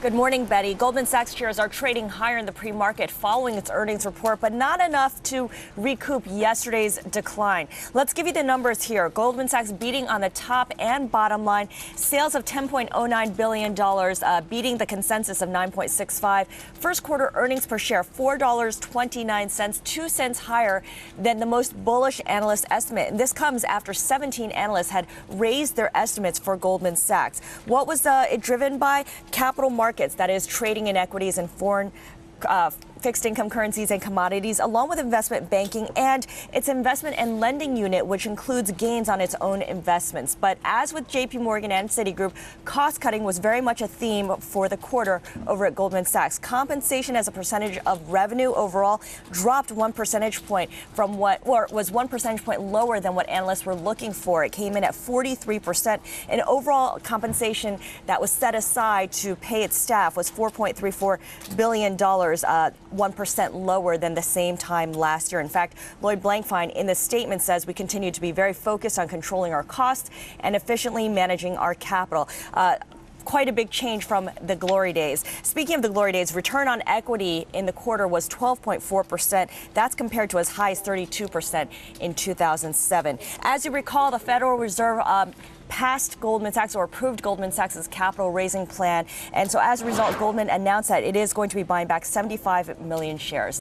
Good morning, Betty. Goldman Sachs shares are trading higher in the pre-market following its earnings report, but not enough to recoup yesterday's decline. Let's give you the numbers here. Goldman Sachs beating on the top and bottom line. Sales of $10.09 billion, beating the consensus of $9.65. First quarter earnings per share, $4.29, 2 cents higher than the most bullish analyst estimate. And this comes after 17 analysts had raised their estimates for Goldman Sachs. What was it driven by? Capital markets, that is trading in equities and foreign fixed income currencies and commodities, along with investment banking and its investment and lending unit, which includes gains on its own investments. But as with JP Morgan and Citigroup, cost cutting was very much a theme for the quarter over at Goldman Sachs. Compensation as a percentage of revenue overall dropped 1 percentage point from was 1 percentage point lower than what analysts were looking for. It came in at 43%. And overall compensation that was set aside to pay its staff was $4.34 billion. 1% lower than the same time last year. In fact, Lloyd Blankfein in the statement says we continue to be very focused on controlling our costs and efficiently managing our capital. Quite a big change from the glory days. Speaking of the glory days, return on equity in the quarter was 12.4%. That's compared to as high as 32% in 2007. As you recall, the Federal Reserve passed Goldman Sachs or approved Goldman Sachs' capital raising plan. And so as a result, Goldman announced that it is going to be buying back 75 million shares.